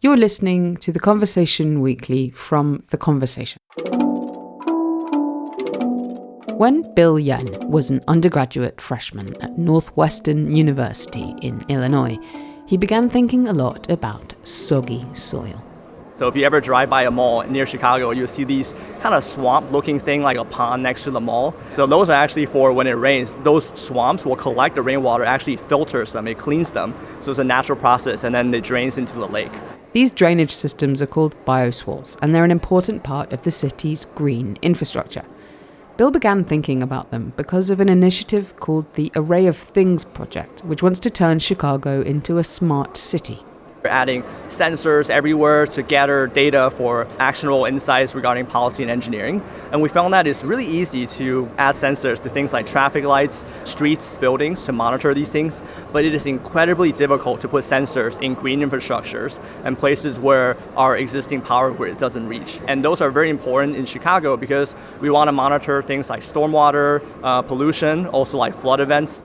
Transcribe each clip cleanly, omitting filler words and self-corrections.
You're listening to The Conversation Weekly from The Conversation. When Bill Yen was an undergraduate freshman at Northwestern University in Illinois, he began thinking a lot about soggy soil. So if you ever drive by a mall near Chicago, you'll see these kind of swamp-looking thing like a pond next to the mall. So those are actually for when it rains. Those swamps will collect the rainwater, actually filters them, it cleans them. So it's a natural process, and then it drains into the lake. These drainage systems are called bioswales, and they're an important part of the city's green infrastructure. Bill began thinking about them because of an initiative called the Array of Things project, which wants to turn Chicago into a smart city. We're adding sensors everywhere to gather data for actionable insights regarding policy and engineering. And we found that it's really easy to add sensors to things like traffic lights, streets, buildings to monitor these things. But it is incredibly difficult to put sensors in green infrastructures and places where our existing power grid doesn't reach. And those are very important in Chicago because we want to monitor things like stormwater, pollution, also like flood events.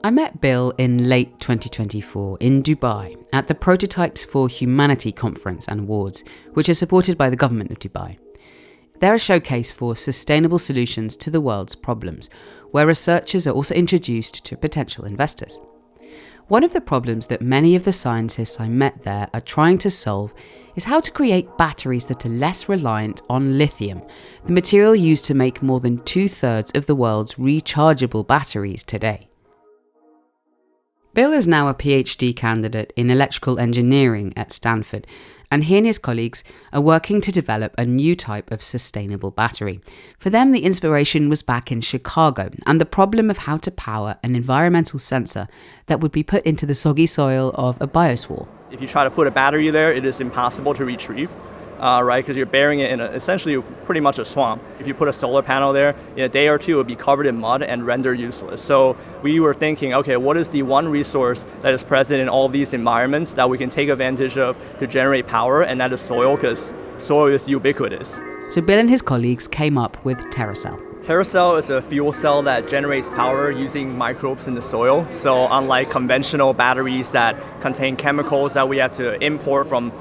I met Bill in late 2024 in Dubai at the Prototypes for Humanity conference and awards, which are supported by the government of Dubai. They're a showcase for sustainable solutions to the world's problems, where researchers are also introduced to potential investors. One of the problems that many of the scientists I met there are trying to solve is how to create batteries that are less reliant on lithium, the material used to make more than 2/3 of the world's rechargeable batteries today. Bill is now a PhD candidate in electrical engineering at Stanford, and he and his colleagues are working to develop a new type of sustainable battery. For them, the inspiration was back in Chicago and the problem of how to power an environmental sensor that would be put into the soggy soil of a bioswale. If you try to put a battery there, it is impossible to retrieve. Right? Because you're burying it in essentially pretty much a swamp. If you put a solar panel there, in a day or two, it would be covered in mud and rendered useless. So we were thinking, okay, what is the one resource that is present in all of these environments that we can take advantage of to generate power, and that is soil, because soil is ubiquitous. So Bill and his colleagues came up with TerraCell. TerraCell is a fuel cell that generates power using microbes in the soil. So unlike conventional batteries that contain chemicals that we have to import from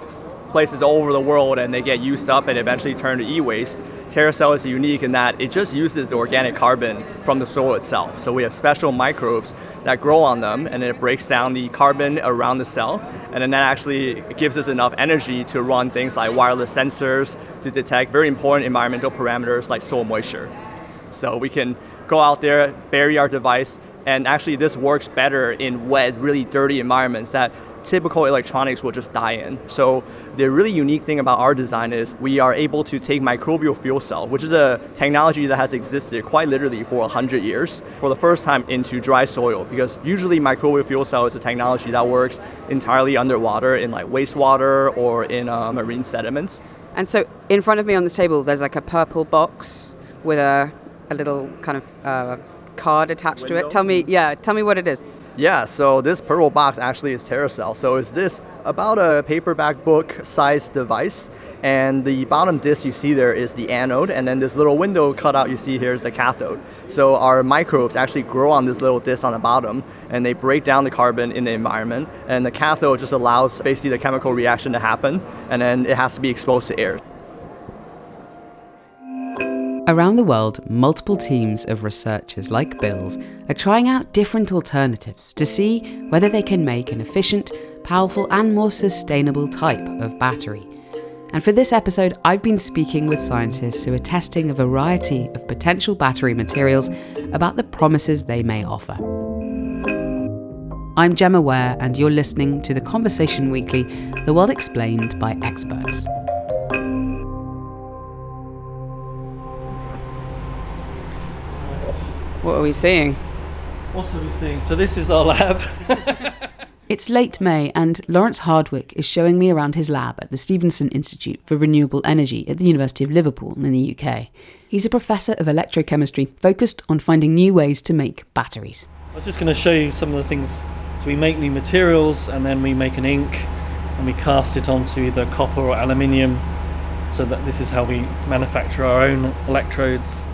places all over the world and they get used up and eventually turn to e-waste, TerraCell is unique in that it just uses the organic carbon from the soil itself. So we have special microbes that grow on them, and it breaks down the carbon around the cell, and then that actually gives us enough energy to run things like wireless sensors to detect very important environmental parameters like soil moisture. So we can go out there, bury our device, and actually this works better in wet, really dirty environments that typical electronics will just die in. So the really unique thing about our design is we are able to take microbial fuel cell, which is a technology that has existed quite literally for 100 years, for the first time into dry soil, because usually microbial fuel cell is a technology that works entirely underwater in like wastewater or in marine sediments. And so in front of me on the table, there's like a purple box with a little kind of card attached to it. Tell me what it is. Yeah, so this purple box actually is TerraCell. So it's this about a paperback book sized device, and the bottom disc you see there is the anode, and then this little window cutout you see here is the cathode. So our microbes actually grow on this little disc on the bottom, and they break down the carbon in the environment, and the cathode just allows basically the chemical reaction to happen, and then it has to be exposed to air. Around the world, multiple teams of researchers like Bill's are trying out different alternatives to see whether they can make an efficient, powerful and more sustainable type of battery. And for this episode, I've been speaking with scientists who are testing a variety of potential battery materials about the promises they may offer. I'm Gemma Ware, and you're listening to The Conversation Weekly, the world explained by experts. What are we seeing? What are we seeing? So this is our lab. It's late May, and Lawrence Hardwick is showing me around his lab at the Stevenson Institute for Renewable Energy at the University of Liverpool in the UK. He's a professor of electrochemistry focused on finding new ways to make batteries. I was just going to show you some of the things. So we make new materials, and then we make an ink, and we cast it onto either copper or aluminium. So that this is how we manufacture our own electrodes.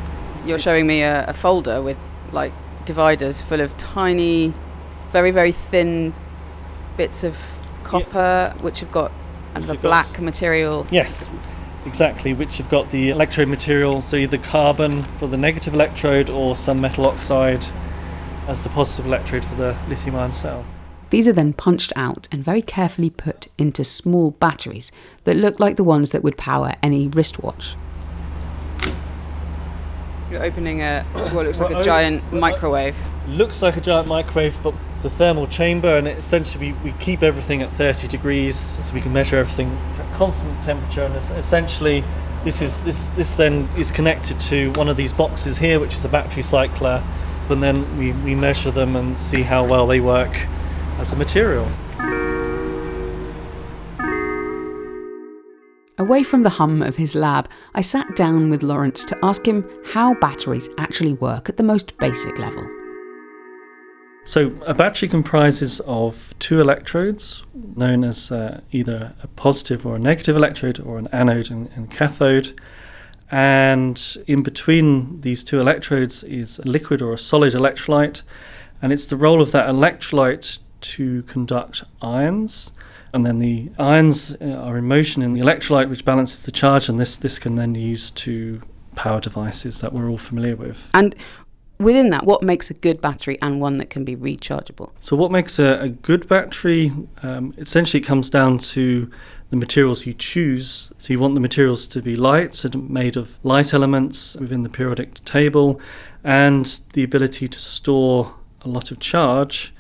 You're showing me a folder with like dividers full of tiny, very, very thin bits of copper, which have got kind of a black material. Yes, exactly, which have got the electrode material, so either carbon for the negative electrode or some metal oxide as the positive electrode for the lithium-ion cell. These are then punched out and very carefully put into small batteries that look like the ones that would power any wristwatch. You're opening what looks like a giant microwave. Looks like a giant microwave, but it's a thermal chamber, and essentially we keep everything at 30 degrees, so we can measure everything at constant temperature. And essentially, this then is connected to one of these boxes here, which is a battery cycler, and then we measure them and see how well they work as a material. Away from the hum of his lab, I sat down with Lawrence to ask him how batteries actually work at the most basic level. So a battery comprises of two electrodes, known as either a positive or a negative electrode, or an anode and cathode. And in between these two electrodes is a liquid or a solid electrolyte. And it's the role of that electrolyte to conduct ions. And then the ions are in motion in the electrolyte, which balances the charge, and this can then be used to power devices that we're all familiar with. And within that, what makes a good battery and one that can be rechargeable? So what makes a good battery, essentially it comes down to the materials you choose. So you want the materials to be light, so made of light elements within the periodic table, and the ability to store a lot of charge.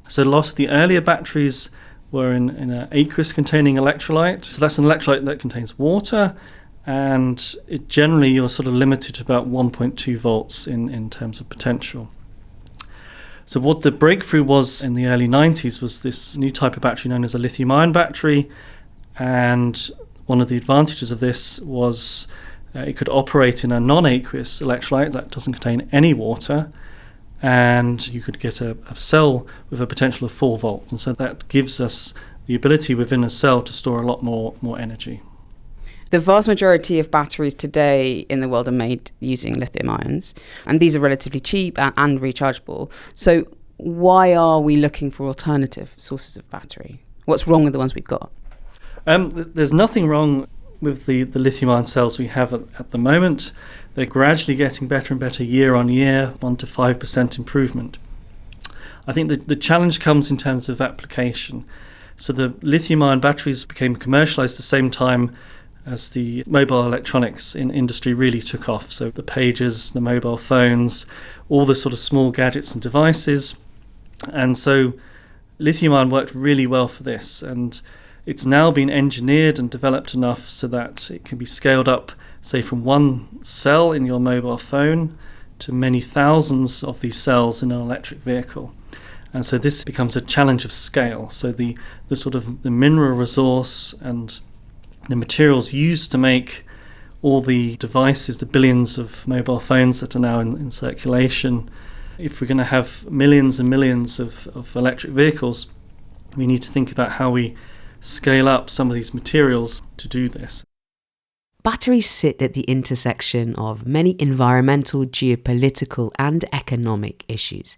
So a lot of the earlier batteries were in an aqueous containing electrolyte. So that's an electrolyte that contains water, and it generally you're sort of limited to about 1.2 volts in terms of potential. So what the breakthrough was in the early 90s was this new type of battery known as a lithium-ion battery, and one of the advantages of this was it could operate in a non-aqueous electrolyte that doesn't contain any water, and you could get a cell with a potential of 4 volts. And so that gives us the ability within a cell to store a lot more energy. The vast majority of batteries today in the world are made using lithium ions, and these are relatively cheap and rechargeable. So why are we looking for alternative sources of battery? What's wrong with the ones we've got? There's nothing wrong with the lithium-ion cells we have at the moment. They're gradually getting better and better year on year, 1 to 5% improvement. I think the challenge comes in terms of application. So the lithium-ion batteries became commercialized at the same time as the mobile electronics industry really took off. So the pagers, the mobile phones, all the sort of small gadgets and devices. And so lithium-ion worked really well for this. And it's now been engineered and developed enough so that it can be scaled up, say, from one cell in your mobile phone to many thousands of these cells in an electric vehicle. And so this becomes a challenge of scale. So the sort of the mineral resource and the materials used to make all the devices, the billions of mobile phones that are now in circulation, if we're going to have millions and millions of electric vehicles, we need to think about how we scale up some of these materials to do this. Batteries sit at the intersection of many environmental, geopolitical, and economic issues.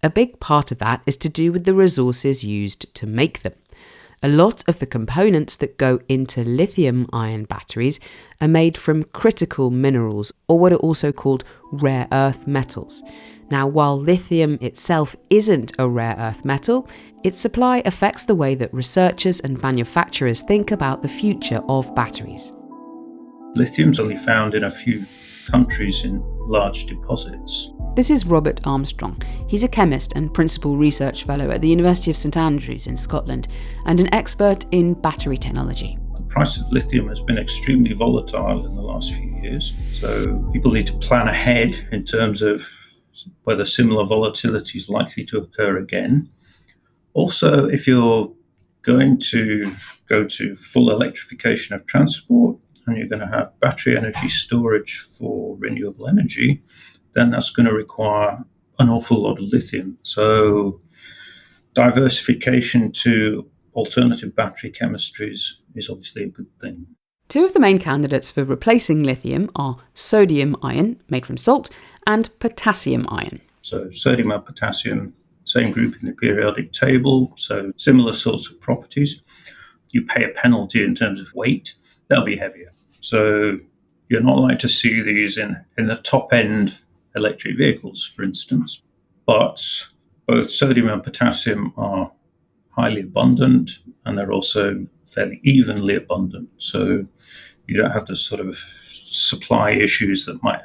A big part of that is to do with the resources used to make them. A lot of the components that go into lithium-ion batteries are made from critical minerals, or what are also called rare earth metals. Now, while lithium itself isn't a rare earth metal, its supply affects the way that researchers and manufacturers think about the future of batteries. Lithium's only found in a few countries in large deposits. This is Robert Armstrong. He's a chemist and principal research fellow at the University of St Andrews in Scotland and an expert in battery technology. The price of lithium has been extremely volatile in the last few years, so people need to plan ahead in terms of whether similar volatility is likely to occur again. Also, if you're going to go to full electrification of transport and you're going to have battery energy storage for renewable energy, then that's going to require an awful lot of lithium. So diversification to alternative battery chemistries is obviously a good thing. Two of the main candidates for replacing lithium are sodium ion, made from salt, and potassium ion. So sodium and potassium same group in the periodic table, so similar sorts of properties. You pay a penalty in terms of weight, they'll be heavier. So you're not likely to see these in the top-end electric vehicles, for instance. But both sodium and potassium are highly abundant, and they're also fairly evenly abundant. So you don't have the sort of supply issues that might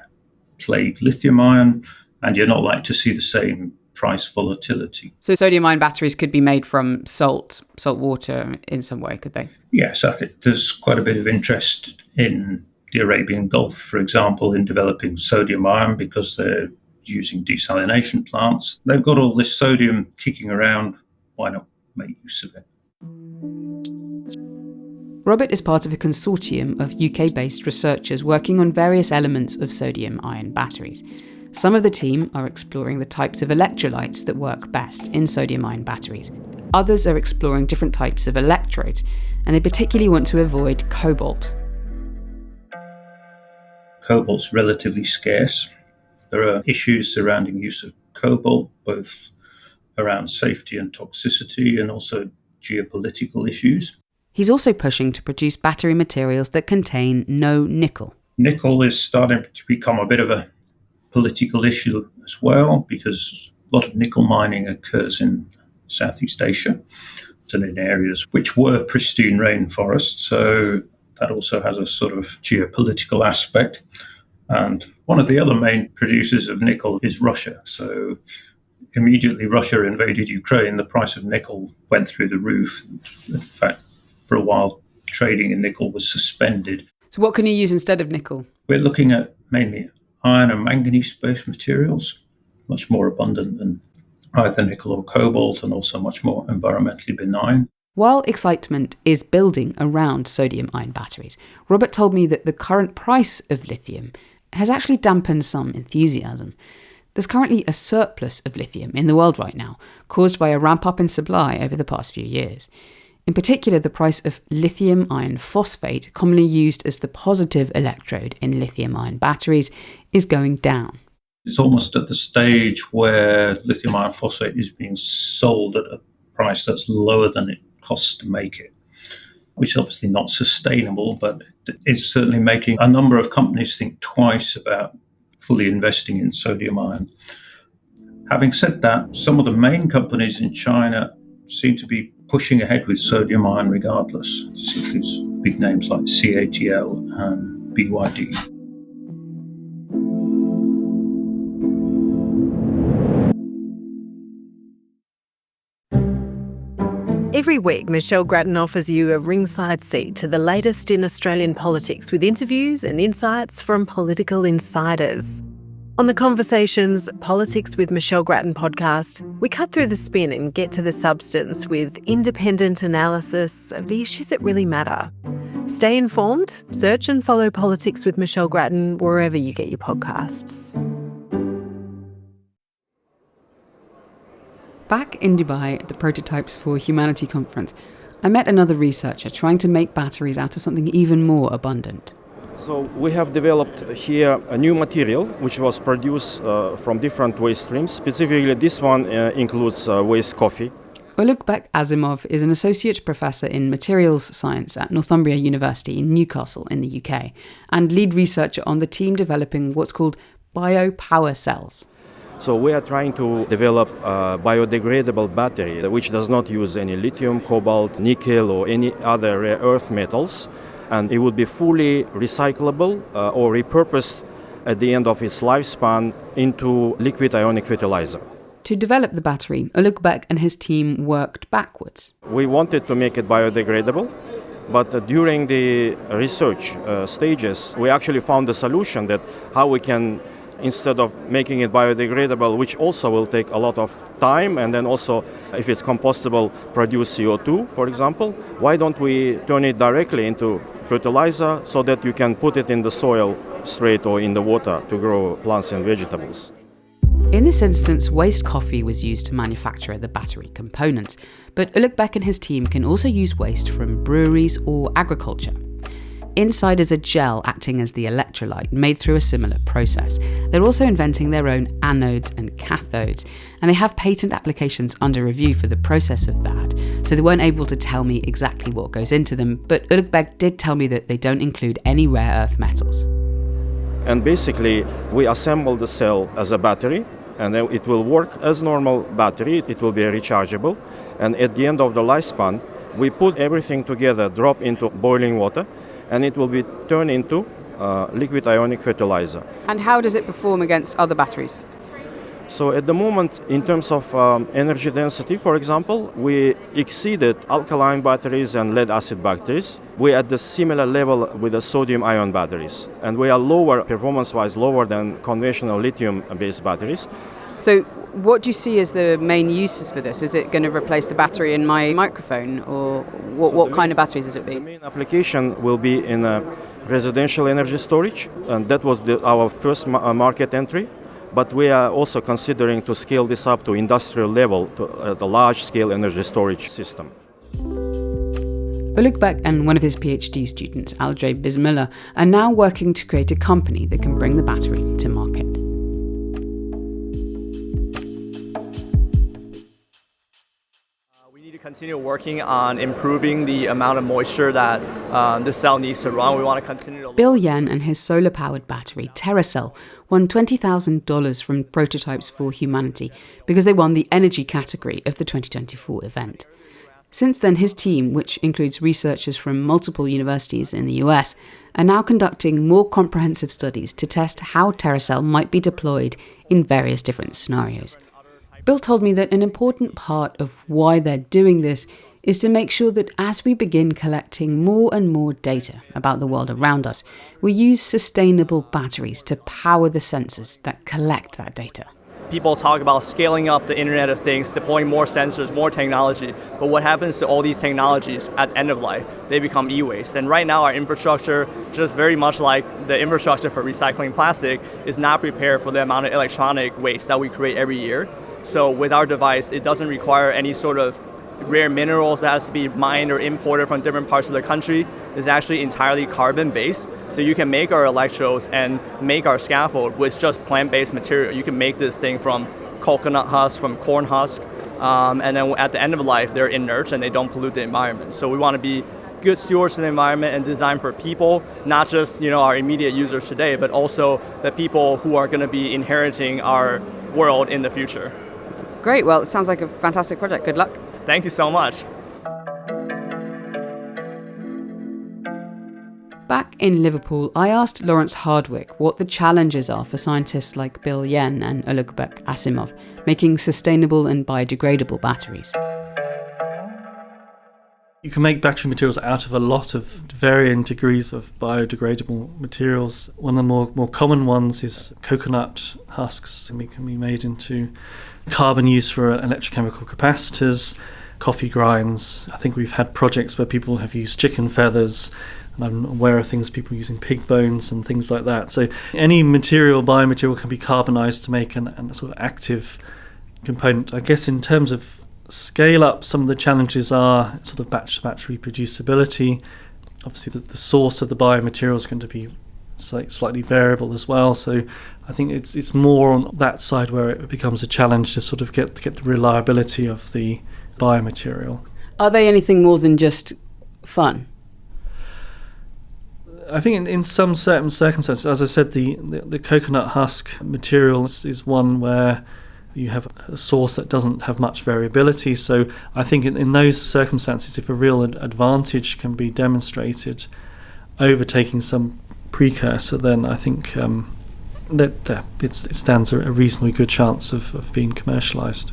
plague lithium-ion, and you're not likely to see the same price volatility. So sodium-ion batteries could be made from salt water in some way, could they? Yes, I think there's quite a bit of interest in the Arabian Gulf, for example, in developing sodium-ion because they're using desalination plants. They've got all this sodium kicking around. Why not make use of it? Robert is part of a consortium of UK-based researchers working on various elements of sodium-ion batteries. Some of the team are exploring the types of electrolytes that work best in sodium-ion batteries. Others are exploring different types of electrodes, and they particularly want to avoid cobalt. Cobalt's relatively scarce. There are issues surrounding use of cobalt, both around safety and toxicity, and also geopolitical issues. He's also pushing to produce battery materials that contain no nickel. Nickel is starting to become a bit of a political issue as well, because a lot of nickel mining occurs in Southeast Asia and in areas which were pristine rainforests. So that also has a sort of geopolitical aspect. And one of the other main producers of nickel is Russia. So immediately Russia invaded Ukraine, the price of nickel went through the roof. In fact, for a while, trading in nickel was suspended. So what can you use instead of nickel? We're looking at mainly iron and manganese-based materials, much more abundant than either nickel or cobalt, and also much more environmentally benign. While excitement is building around sodium-ion batteries, Robert told me that the current price of lithium has actually dampened some enthusiasm. There's currently a surplus of lithium in the world right now, caused by a ramp-up in supply over the past few years. In particular, the price of lithium iron phosphate, commonly used as the positive electrode in lithium-ion batteries, is going down. It's almost at the stage where lithium iron phosphate is being sold at a price that's lower than it costs to make it, which is obviously not sustainable, but it's certainly making a number of companies think twice about fully investing in sodium ion. Having said that, some of the main companies in China seem to be pushing ahead with sodium ion regardless. This includes big names like CATL and BYD. Every week, Michelle Grattan offers you a ringside seat to the latest in Australian politics with interviews and insights from political insiders. On the Conversations Politics with Michelle Grattan podcast, we cut through the spin and get to the substance with independent analysis of the issues that really matter. Stay informed, search and follow Politics with Michelle Grattan wherever you get your podcasts. Back in Dubai at the Prototypes for Humanity conference, I met another researcher trying to make batteries out of something even more abundant. So we have developed here a new material which was produced from different waste streams. Specifically, this one includes waste coffee. Ulugh Asimov is an associate professor in materials science at Northumbria University in Newcastle in the UK and lead researcher on the team developing what's called biopower cells. So we are trying to develop a biodegradable battery which does not use any lithium, cobalt, nickel or any other rare earth metals. And it would be fully recyclable or repurposed at the end of its lifespan into liquid ionic fertilizer. To develop the battery, Ulugh and his team worked backwards. We wanted to make it biodegradable, but during the research stages, we actually found a solution that how we can, instead of making it biodegradable, which also will take a lot of time, and then also, if it's compostable, produce CO2, for example, why don't we turn it directly into fertilizer so that you can put it in the soil straight or in the water to grow plants and vegetables? In this instance, waste coffee was used to manufacture the battery components, but Ulugh and his team can also use waste from breweries or agriculture. inside is a gel acting as the electrolyte, made through a similar process. They're also inventing their own anodes and cathodes, and they have patent applications under review for the process of that, so they weren't able to tell me exactly what goes into them, but Ulugh did tell me that they don't include any rare earth metals. And basically, we assemble the cell as a battery, and then it will work as normal battery. It will be rechargeable, and at the end of the lifespan, we put everything together, drop into boiling water, and it will be turned into liquid ionic fertilizer. And how does it perform against other batteries? So at the moment, in terms of energy density, for example, we exceeded alkaline batteries and lead-acid batteries. We're at the similar level with the sodium-ion batteries, and we are lower, performance-wise, lower than conventional lithium-based batteries. So what do you see as the main uses for this? Is it going to replace the battery in my microphone, or what kind of batteries is it The being? main application will be in residential energy storage, and that was our first market entry. But we are also considering to scale this up to industrial level, to the large-scale energy storage system. Ulugh and one of his PhD students, Aldray Bismillah, are now working to create a company that can bring the battery to market. We need to continue working on improving the amount of moisture that the cell needs to run. We want to continue to... Bill Yen and his solar-powered battery, TerraCell, won $20,000 from Prototypes for Humanity because they won the energy category of the 2024 event. Since then, his team, which includes researchers from multiple universities in the US, are now conducting more comprehensive studies to test how TerraCell might be deployed in various different scenarios. Bill told me that an important part of why they're doing this is to make sure that as we begin collecting more and more data about the world around us, we use sustainable batteries to power the sensors that collect that data. People talk about scaling up the Internet of Things, deploying more sensors, more technology, but what happens to all these technologies at the end of life? They become e-waste. And right now our infrastructure, just very much like the infrastructure for recycling plastic, is not prepared for the amount of electronic waste that we create every year. So with our device, it doesn't require any sort of rare minerals that has to be mined or imported from different parts of the country. It's actually entirely carbon-based. So you can make our electrodes and make our scaffold with just plant-based material. You can make this thing from coconut husk, from corn husk, and then at the end of life, they're inert and they don't pollute the environment. So we want to be good stewards of the environment and design for people, not just our immediate users today, but also the people who are going to be inheriting our world in the future. Great, well, it sounds like a fantastic project. Good luck. Thank you so much. Back in Liverpool, I asked Lawrence Hardwick what the challenges are for scientists like Bill Yen and Ulugh Asimov making sustainable and biodegradable batteries. You can make battery materials out of a lot of varying degrees of biodegradable materials. One of the more common ones is coconut husks, and it can be made into carbon used for electrochemical capacitors, coffee grinds. I think we've had projects where people have used chicken feathers, and I'm aware of things, people using pig bones and things like that. So any biomaterial can be carbonized to make a sort of active component. I guess in terms of scale up, some of the challenges are sort of batch reproducibility. Obviously the source of the biomaterial is going to be slightly variable as well, so I think it's more on that side where it becomes a challenge to sort of get the reliability of the biomaterial. Are they anything more than just fun? I think in some certain circumstances, as I said, the coconut husk material is one where you have a source that doesn't have much variability. So I think in those circumstances, if a real advantage can be demonstrated over taking some precursor, then I think that it stands a reasonably good chance of being commercialised.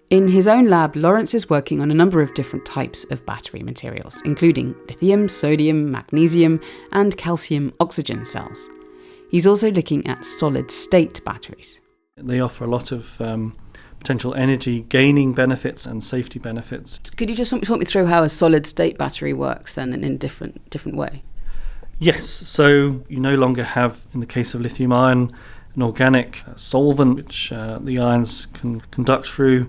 In his own lab, Lawrence is working on a number of different types of battery materials, including lithium, sodium, magnesium, and calcium oxygen cells. He's also looking at solid-state batteries. They offer a lot of potential energy gaining benefits and safety benefits. Could you just talk me through how a solid-state battery works then in a different way? Yes, so you no longer have, in the case of lithium-ion, an organic solvent which the ions can conduct through.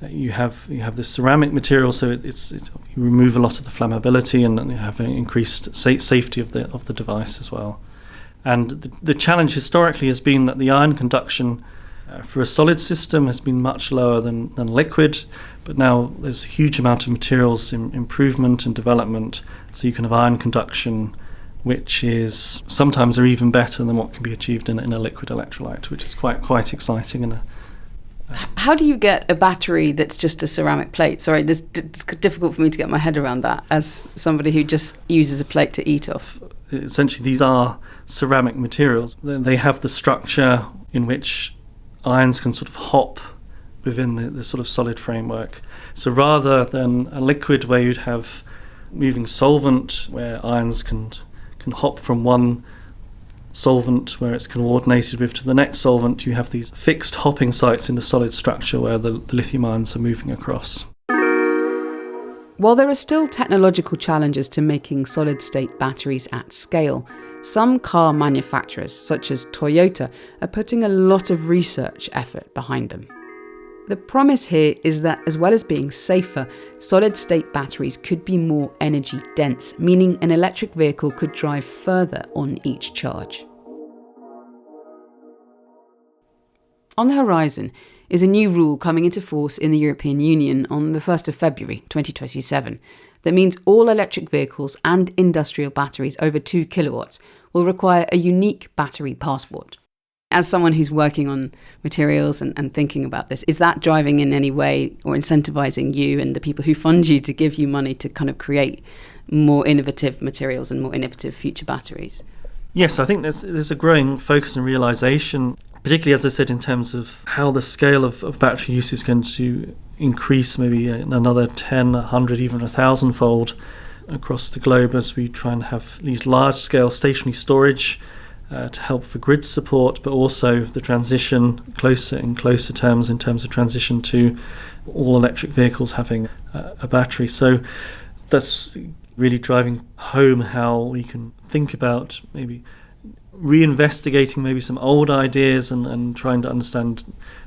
You have this ceramic material, so you remove a lot of the flammability, and you have an increased safety of the device as well. And the challenge historically has been that the ion conduction for a solid system has been much lower than liquid, but now there's a huge amount of materials improvement and development, so you can have ion conduction which is sometimes are even better than what can be achieved in a liquid electrolyte, which is quite exciting. And how do you get a battery that's just a ceramic plate? Sorry, it's difficult for me to get my head around that as somebody who just uses a plate to eat off. Essentially, these are ceramic materials. They have the structure in which ions can sort of hop within the sort of solid framework. So rather than a liquid where you'd have moving solvent where ions can hop from one solvent where it's coordinated with to the next solvent, you have these fixed hopping sites in the solid structure where the lithium ions are moving across. While there are still technological challenges to making solid-state batteries at scale, some car manufacturers, such as Toyota, are putting a lot of research effort behind them. The promise here is that, as well as being safer, solid-state batteries could be more energy-dense, meaning an electric vehicle could drive further on each charge. On the horizon is a new rule coming into force in the European Union on the 1st of February 2027 that means all electric vehicles and industrial batteries over 2 kilowatts will require a unique battery passport. As someone who's working on materials and thinking about this, is that driving in any way or incentivizing you and the people who fund you to give you money to kind of create more innovative materials and more innovative future batteries? Yes, I think there's a growing focus and realization, particularly, as I said, in terms of how the scale of battery use is going to increase maybe another 10, 100, even 1,000-fold across the globe as we try and have these large-scale stationary storage to help for grid support, but also the transition closer terms in terms of transition to all electric vehicles having a battery. So that's really driving home how we can think about maybe reinvestigating maybe some old ideas and trying to understand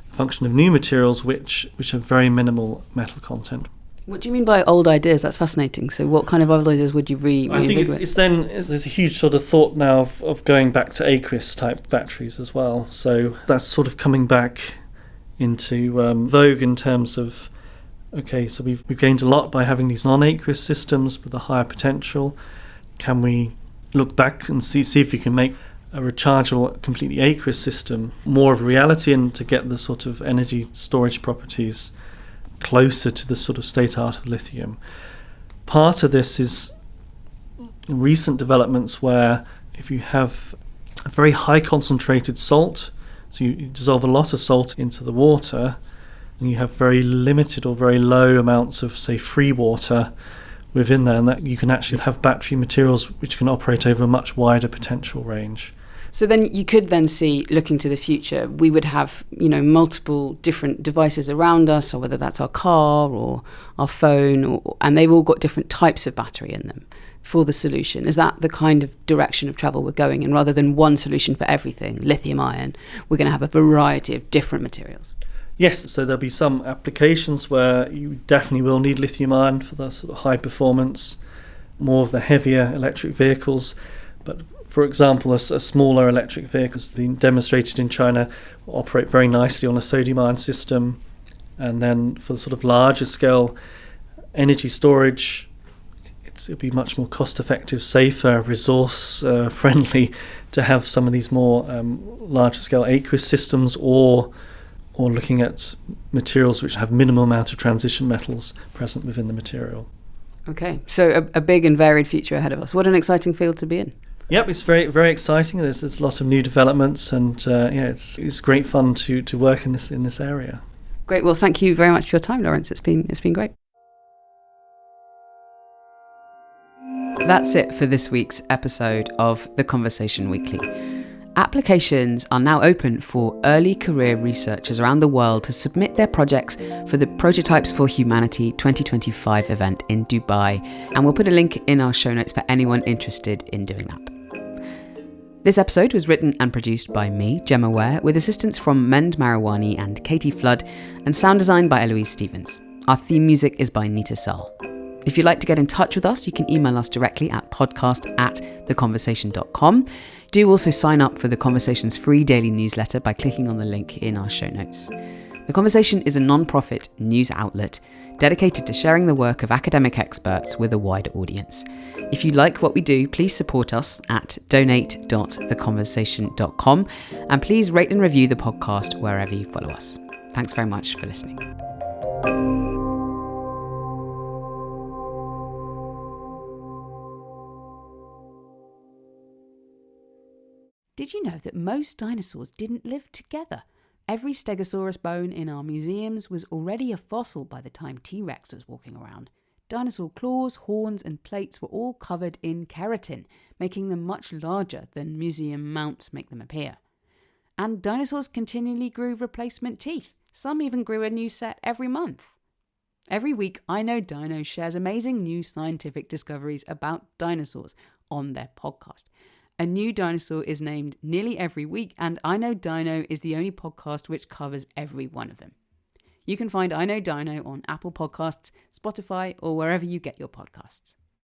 the function of new materials which have very minimal metal content. What do you mean by old ideas? That's fascinating. So what kind of old ideas would you I think there's a huge sort of thought now of going back to aqueous type batteries as well. So that's sort of coming back into vogue in terms of, okay, so we've gained a lot by having these non-aqueous systems with a higher potential. Can we look back and see if we can make a rechargeable, completely aqueous system more of a reality and to get the sort of energy storage properties closer to the sort of state art of lithium? Part of this is recent developments where if you have a very high concentrated salt, so you dissolve a lot of salt into the water, and you have very limited or very low amounts of, say, free water within there, and that you can actually have battery materials which can operate over a much wider potential range. So then you could then see, looking to the future, we would have, multiple different devices around us, or whether that's our car or our phone, and they've all got different types of battery in them for the solution. Is that the kind of direction of travel we're going in? Rather than one solution for everything, lithium-ion, we're going to have a variety of different materials. Yes, so there'll be some applications where you definitely will need lithium-ion for the sort of high performance, more of the heavier electric vehicles. But for example, a smaller electric vehicle has been demonstrated in China will operate very nicely on a sodium-ion system. And then for the sort of larger scale energy storage, it'll be much more cost-effective, safer, resource-friendly to have some of these more larger scale aqueous systems or looking at materials which have minimal amount of transition metals present within the material. Okay, so a big and varied future ahead of us. What an exciting field to be in. Yep, it's very, very exciting. There's lots of new developments, and it's great fun to work in this area. Great. Well, thank you very much for your time, Lawrence. It's been great. That's it for this week's episode of The Conversation Weekly. Applications are now open for early career researchers around the world to submit their projects for the Prototypes for Humanity 2025 event in Dubai, and we'll put a link in our show notes for anyone interested in doing that. This episode was written and produced by me, Gemma Ware, with assistance from Mend Marawani and Katie Flood, and sound design by Eloise Stevens. Our theme music is by Nita Saul. If you'd like to get in touch with us, you can email us directly at podcast@theconversation.com. Do also sign up for The Conversation's free daily newsletter by clicking on the link in our show notes. The Conversation is a non-profit news outlet dedicated to sharing the work of academic experts with a wider audience. If you like what we do, please support us at donate.theconversation.com, and please rate and review the podcast wherever you follow us. Thanks very much for listening. Did you know that most dinosaurs didn't live together? Every Stegosaurus bone in our museums was already a fossil by the time T-Rex was walking around. Dinosaur claws, horns and plates were all covered in keratin, making them much larger than museum mounts make them appear. And dinosaurs continually grew replacement teeth. Some even grew a new set every month. Every week, I Know Dino shares amazing new scientific discoveries about dinosaurs on their podcast. A new dinosaur is named nearly every week, and I Know Dino is the only podcast which covers every one of them. You can find I Know Dino on Apple Podcasts, Spotify, or wherever you get your podcasts.